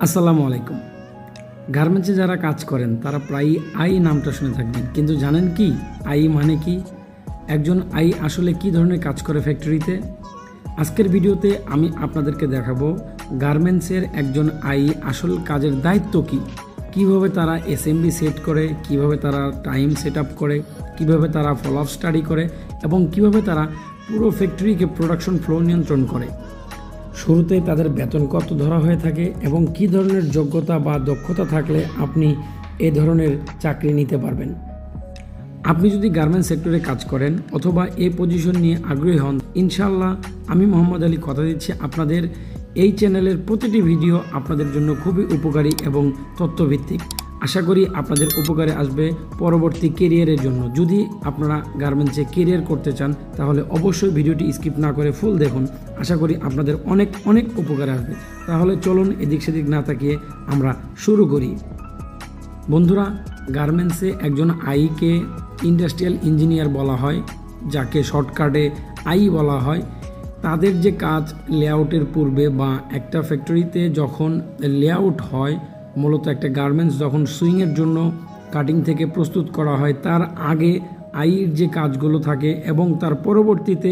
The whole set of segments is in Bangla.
আসসালামু আলাইকুম। গার্মেন্টসে যারা কাজ করেন তারা প্রায়ই আই নামটা শুনে থাকবেন, কিন্তু জানেন কি আই মানে কি? একজন আই আসলে কি ধরনের কাজ করে ফ্যাক্টরিতে? আজকের ভিডিওতে আমি আপনাদেরকে দেখাবো গার্মেন্টসের একজন আই আসল কাজের দায়িত্ব কি, কিভাবে তারা অ্যাসেম্বলি সেট করে, কিভাবে তারা টাইম সেট আপ করে, কিভাবে তারা ফলো আপ স্টাডি করে এবং কিভাবে তারা পুরো ফ্যাক্টরিকে প্রোডাকশন ফ্লো নিয়ন্ত্রণ করে। শুরুতে তাদের বেতন কত ধরা হয়ে থাকে এবং কী ধরনের যোগ্যতা বা দক্ষতা থাকলে আপনি এ ধরনের চাকরি নিতে পারবেন। আপনি যদি গার্মেন্টস সেক্টরে কাজ করেন অথবা এই পজিশন নিয়ে আগ্রহী হন, ইনশাআল্লাহ আমি মোহাম্মদ আলী কথা দিচ্ছি আপনাদের এই চ্যানেলের প্রতিটি ভিডিও আপনাদের জন্য খুবই উপকারী এবং তথ্যভিত্তিক। আশা করি আপনাদের উপকারে আসবে পরবর্তী কেরিয়ারের জন্য। যদি আপনারা গার্মেন্টসে কেরিয়ার করতে চান তাহলে অবশ্যই ভিডিওটি স্কিপ না করে ফুল দেখুন। আশা করি আপনাদের অনেক অনেক উপকারে আসবে। তাহলে চলুন এদিক সেদিক না তাকিয়ে আমরা শুরু করি। বন্ধুরা, গার্মেন্টসে একজন আইকে ইন্ডাস্ট্রিয়াল ইঞ্জিনিয়ার বলা হয়, যাকে শর্টকাটে আই বলা হয়। তাদের যে কাজ লেআউটের পূর্বে বা একটা ফ্যাক্টরিতে যখন লেআউট হয়, মূলত একটা গার্মেন্টস যখন সুইংয়ের জন্য কাটিং থেকে প্রস্তুত করা হয় তার আগে আইয়ের যে কাজগুলো থাকে এবং তার পরবর্তীতে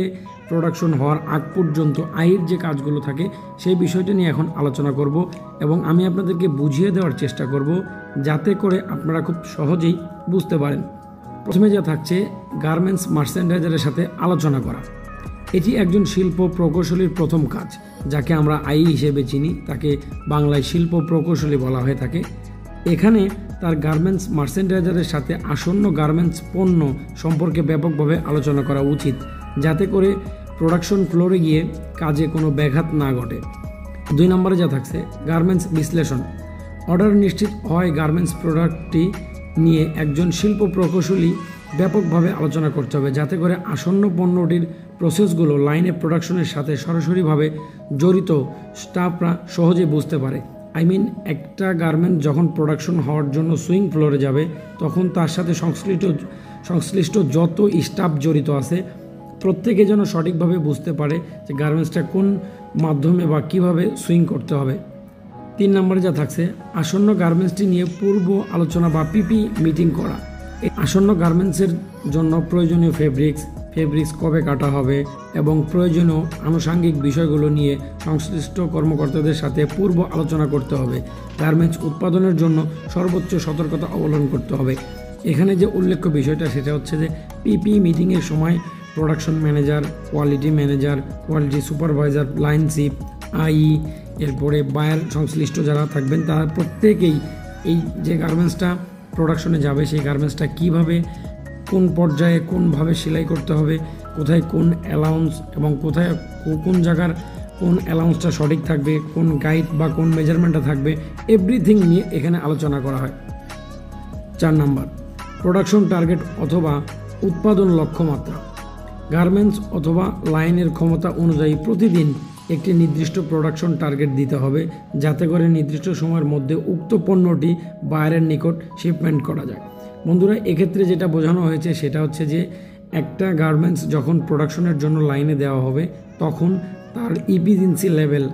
প্রোডাকশন হওয়ার আগ পর্যন্ত আইয়ের যে কাজগুলো থাকে সেই বিষয়টা নিয়ে এখন আলোচনা করব এবং আমি আপনাদেরকে বুঝিয়ে দেওয়ার চেষ্টা করব যাতে করে আপনারা খুব সহজেই বুঝতে পারেন। প্রথমে যা থাকছে গার্মেন্টস মার্চেন্ডাইজারের সাথে আলোচনা করা। এটি একজন শিল্প প্রকৌশলীর প্রথম কাজ, যাকে আমরা আই হিসেবে চিনি, তাকে বাংলায় শিল্প প্রকৌশলী বলা হয়ে থাকে। এখানে তার গার্মেন্টস মার্চেন্ডাইজারের সাথে আসন্ন গার্মেন্টস পণ্য সম্পর্কে ব্যাপকভাবে আলোচনা করা উচিত, যাতে করে প্রোডাকশন ফ্লোরে গিয়ে কাজে কোনো ব্যাঘাত না ঘটে। 2 নম্বরে যা থাকছে গার্মেন্টস বিশ্লেষণ। অর্ডার নিশ্চিত হয় গার্মেন্টস প্রোডাক্টটি নিয়ে একজন শিল্প প্রকৌশলী ব্যাপকভাবে আলোচনা করতে হবে, যাতে করে আসন্ন পণ্যটির প্রসেসগুলো লাইনে প্রোডাকশনের সাথে সরাসরিভাবে জড়িত স্টাফরা সহজে বুঝতে পারে। একটা গার্মেন্ট যখন প্রোডাকশন হওয়ার জন্য সুইং ফ্লোরে যাবে তখন তার সাথে সংশ্লিষ্ট যত স্টাফ জড়িত আছে প্রত্যেকে যেন সঠিকভাবে বুঝতে পারে যে গার্মেন্টসটা কোন মাধ্যমে বা কিভাবে সুইং করতে হবে। 3 নম্বরে যা থাকছে আসন্ন গার্মেন্টসটি নিয়ে পূর্ব আলোচনা বা পিপি মিটিং করা। আসন্ন গার্মেন্টসের জন্য প্রয়োজনীয় ফেব্রিক্স কবে কাটা হবে এবং প্রয়োজনীয় আনুষঙ্গিক বিষয়গুলো নিয়ে সংশ্লিষ্ট কর্মকর্তাদের সাথে পূর্ব আলোচনা করতে হবে। গার্মেন্টস উৎপাদনের জন্য সর্বোচ্চ সতর্কতা অবলম্বন করতে হবে। এখানে যে উল্লেখ্য বিষয়টা সেটা হচ্ছে যে পিপি মিটিংয়ের সময় production manager, quality supervisor, line chief, I, এরপরে বায়ার সংশ্লিষ্ট যারা থাকবেন তারা প্রত্যেকেই এই যে গার্মেন্টসটা প্রোডাকশনে যাবে সেই গার্মেন্টসটা কীভাবে কোন পর্যায়ে কোনভাবে সেলাই করতে হবে, কোথায় কোন অ্যালাউন্স এবং কোথায় কোন জায়গার কোন অ্যালাউন্সটা সঠিক থাকবে, কোন গাইড বা কোন মেজারমেন্টটা থাকবে, এভরিথিং নিয়ে এখানে আলোচনা করা হয়। 4 নম্বর প্রোডাকশন টার্গেট অথবা উৎপাদন লক্ষ্যমাত্রা। গার্মেন্টস অথবা লাইনের ক্ষমতা অনুযায়ী প্রতিদিন একটি নির্দিষ্ট প্রোডাকশন টার্গেট দিতে হবে, যাতে করে নির্দিষ্ট সময়ের মধ্যে উক্ত পণ্যটি বায়ারের নিকট শিপমেন্ট করা যায়। বন্ধুরা, এক্ষেত্রে যেটা বোঝানো হয়েছে সেটা হচ্ছে যে একটা গার্মেন্টস যখন প্রোডাকশনের জন্য লাইনে দেওয়া হবে তখন তার ইফিসিয়েন্সি লেভেল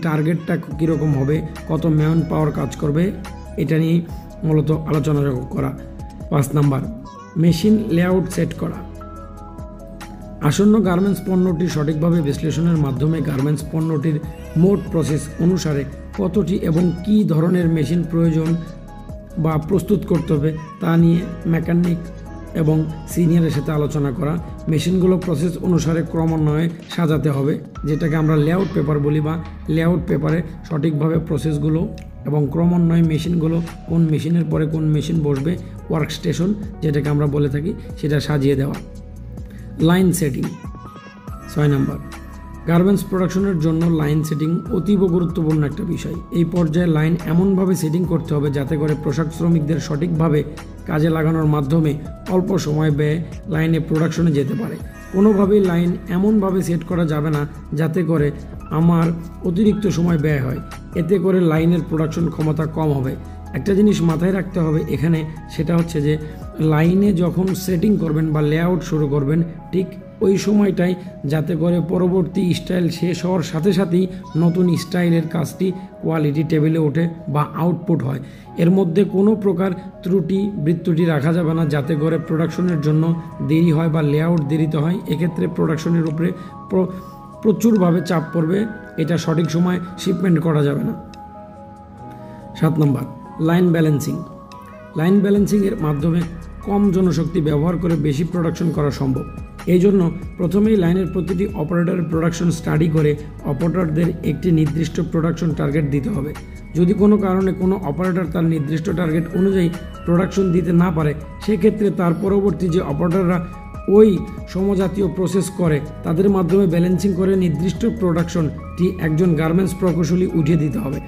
টার্গেটটা কীরকম হবে, কত ম্যান পাওয়ার কাজ করবে, এটা নিয়ে মূলত আলোচনা করা। 5 নম্বর মেশিন লেআউট সেট করা। আসন্ন গার্মেন্টস পণ্যটি সঠিকভাবে বিশ্লেষণের মাধ্যমে গার্মেন্টস পণ্যটির মোট প্রসেস অনুসারে কতটি এবং কী ধরনের মেশিন প্রয়োজন বা প্রস্তুত করতে হবে তা নিয়ে মেকানিক এবং সিনিয়রের সাথে আলোচনা করা। মেশিনগুলো প্রসেস অনুসারে ক্রমান্বয়ে সাজাতে হবে, যেটাকে আমরা লেআউট পেপার বলি, বা লেআউট পেপারে সঠিকভাবে প্রসেসগুলো এবং ক্রমান্বয়ে মেশিনগুলো কোন মেশিনের পরে কোন মেশিন বসবে, ওয়ার্ক স্টেশন যেটাকে আমরা বলে থাকি, সেটা সাজিয়ে দেওয়া। Line setting. 6 নম্বর গার্মেন্টস প্রোডাকশনের জন্য লাইন সেটিং অতীব গুরুত্বপূর্ণ একটা বিষয়। এই পর্যায়ে লাইন এমনভাবে সেটিং করতে হবে যাতে করে পোশাক শ্রমিকদের সঠিকভাবে কাজে লাগানোর মাধ্যমে অল্প সময় ব্যয়ে লাইনে প্রোডাকশনে যেতে পারে। কোনোভাবেই লাইন এমনভাবে সেট করা যাবে না যাতে করে আমার অতিরিক্ত সময় ব্যয় হয়, এতে করে লাইনের প্রোডাকশন ক্ষমতা কম হবে। একটা জিনিস মাথায় রাখতে হবে এখানে, সেটা হচ্ছে যে লাইনে যখন সেটিং করবেন বা লেআউট শুরু করবেন ঠিক ওই সময়টায়, যাতে করে পরবর্তী স্টাইল শেষ হওয়ার সাথে সাথেই নতুন স্টাইলের কাজটি কোয়ালিটি টেবিলে ওঠে বা আউটপুট হয়। এর মধ্যে কোনো প্রকার ত্রুটি বিচ্যুতি রাখা যাবে না, যাতে করে প্রোডাকশনের জন্য দেরি হয় বা লেআউট দেরিতে হয়। এক্ষেত্রে প্রোডাকশনের উপরে প্রচুরভাবে চাপ পড়বে, এটা সঠিক সময় শিপমেন্ট করা যাবে না। 7 নম্বর, লাইন ব্যালেন্সিং। লাইন ব্যালেন্সিংয়ের মাধ্যমে কম জনশক্তি ব্যবহার করে বেশি প্রোডাকশন করা সম্ভব। এই জন্য প্রথমেই লাইনের প্রতিটি অপারেটরের প্রোডাকশন স্টাডি করে অপারেটরদের একটি নির্দিষ্ট প্রোডাকশন টার্গেট দিতে হবে। যদি কোনো কারণে কোনো অপারেটর তার নির্দিষ্ট টার্গেট অনুযায়ী প্রোডাকশন দিতে না পারে, সেক্ষেত্রে তার পরবর্তী যে অপারেটররা ওই সমজাতীয় প্রসেস করে তাদের মাধ্যমে ব্যালেন্সিং করে নির্দিষ্ট প্রোডাকশনটি একজন গার্মেন্টস প্রকৌশলী উঠিয়ে দিতে হবে।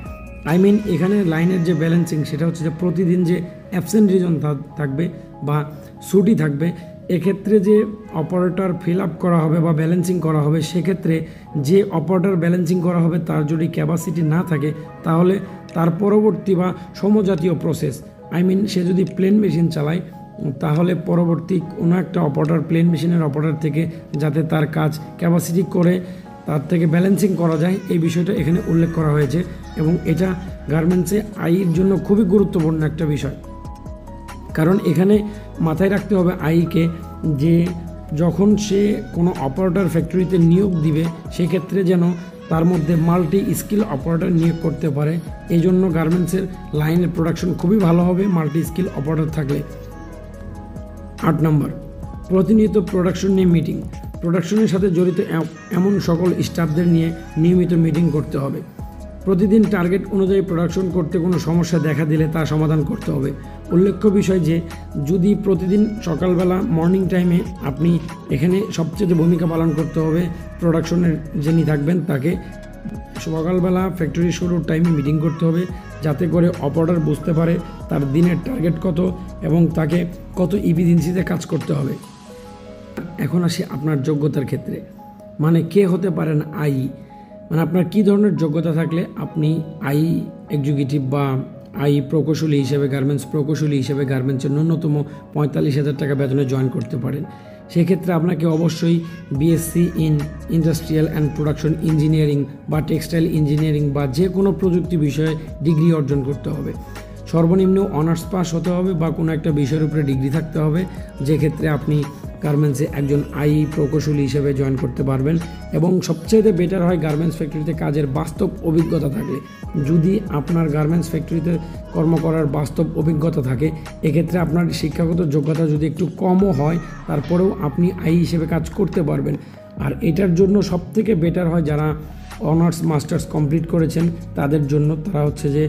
এখানে লাইনের যে ব্যালেন্সিং সেটা হচ্ছে যে প্রতিদিন যে অ্যাবসেন্ট রিজন থাকবে বা ছুটি থাকবে, এক্ষেত্রে যে অপারেটর ফিল আপ করা হবে বা ব্যালেন্সিং করা হবে, সেক্ষেত্রে যে অপারেটর ব্যালেন্সিং করা হবে তার যদি ক্যাপাসিটি না থাকে, তাহলে তার পরবর্তী বা সমজাতীয় প্রসেস সে যদি প্লেন মেশিন চালায়, তাহলে পরবর্তী কোনো একটা অপারেটর প্লেন মেশিনের অপারেটর থেকে যাতে তার কাজ ক্যাপাসিটি করে তার থেকে ব্যালেন্সিং করা যায়, এই বিষয়টা এখানে উল্লেখ করা হয়েছে। এবং এটা গার্মেন্টসে আয়ের জন্য খুবই গুরুত্বপূর্ণ একটা বিষয়, কারণ এখানে মাথায় রাখতে হবে আইকে যে যখন সে কোনো অপারেটর ফ্যাক্টরিতে নিয়োগ দিবে, সেক্ষেত্রে যেন তার মধ্যে মাল্টি স্কিল অপারেটর নিয়োগ করতে পারে। এই জন্য গার্মেন্টসের লাইনের প্রোডাকশন খুবই ভালো হবে মাল্টি স্কিল অপারেটর থাকলে। 8 নম্বর, প্রতিনিয়ত প্রোডাকশন নিয়ে মিটিং। প্রোডাকশনের সাথে জড়িত এমন সকল স্টাফদের নিয়ে নিয়মিত মিটিং করতে হবে। প্রতিদিন টার্গেট অনুযায়ী প্রোডাকশন করতে কোনো সমস্যা দেখা দিলে তা সমাধান করতে হবে। উল্লেখ্য বিষয় যে যদি প্রতিদিন সকালবেলা মর্নিং টাইমে আপনি এখানে সবচেয়ে ভূমিকা পালন করতে হবে, প্রোডাকশনের যিনি থাকবেন তাকে সকালবেলা ফ্যাক্টরি শুরুর টাইমে মিটিং করতে হবে, যাতে করে অপারেটর বুঝতে পারে তার দিনের টার্গেট কত এবং তাকে কত ইফিসিয়েন্সিতে কাজ করতে হবে। এখন আসি আপনার যোগ্যতার ক্ষেত্রে, কে হতে পারেন আই, আপনার কী ধরনের যোগ্যতা থাকলে আপনি আই এক্সিকিউটিভ বা আই প্রকৌশলী হিসেবে, গার্মেন্টস প্রকৌশলী হিসেবে গার্মেন্টসের ন্যূনতম 45,000 টাকা বেতনে জয়েন করতে পারেন। সেক্ষেত্রে আপনাকে অবশ্যই BSc in industrial and production engineering বা টেক্সটাইল ইঞ্জিনিয়ারিং বা যে কোনো প্রযুক্তি বিষয়ে ডিগ্রি অর্জন করতে হবে। সর্বনিম্ন অনার্স পাস হতে হবে বা কোনো একটা বিষয়ের উপরে ডিগ্রি থাকতে হবে, যে ক্ষেত্রে আপনি গার্মেন্টসে একজন আই প্রকৌশলী হিসেবে জয়েন করতে পারবেন। এবং সবচেয়ে বেটার হয় গার্মেন্টস ফ্যাক্টরিতে কাজের বাস্তব অভিজ্ঞতা থাকলে। যদি আপনার গার্মেন্টস ফ্যাক্টরিতে কর্ম করার বাস্তব অভিজ্ঞতা থাকে, এক্ষেত্রে আপনার শিক্ষাগত যোগ্যতা যদি একটু কমও হয়, তারপরেও আপনি আই হিসেবে কাজ করতে পারবেন। আর এটার জন্য সবথেকে বেটার হয় যারা অনার্স মাস্টার্স কমপ্লিট করেছেন তাদের জন্য। তারা হচ্ছে যে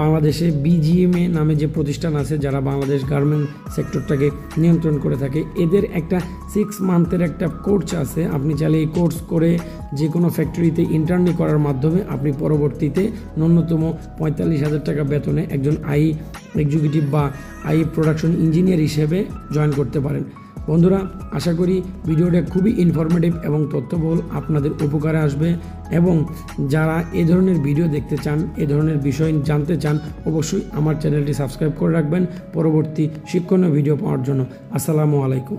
বাংলাদেশে বিজিএমএ নামে যে প্রতিষ্ঠান আছে, যারা বাংলাদেশ গার্মেন্ট সেক্টরটাকে নিয়ন্ত্রণ করে থাকে, এদের একটা 6 মান্থের একটা কোর্স আছে। আপনি চাইলে এই কোর্স করে যে কোনো ফ্যাক্টরিতে ইন্টার্নি করার মাধ্যমে আপনি পরবর্তীতে ন্যূনতম 45,000 টাকা বেতনে একজন আই এক্সিকিউটিভ বা আই প্রোডাকশন ইঞ্জিনিয়ার হিসেবে জয়েন করতে পারেন। বন্ধুরা, আশা করি ভিডিওটা খুবই ইনফরমেটিভ এবং তথ্যবহুল আপনাদের উপকারে আসবে। এবং যারা এ ধরনের ভিডিও দেখতে চান, এ ধরনের বিষয় জানতে চান, অবশ্যই আমার চ্যানেলটি সাবস্ক্রাইব করে রাখবেন পরবর্তী শিক্ষণীয় ভিডিও পাওয়ার জন্য। আসসালামু আলাইকুম।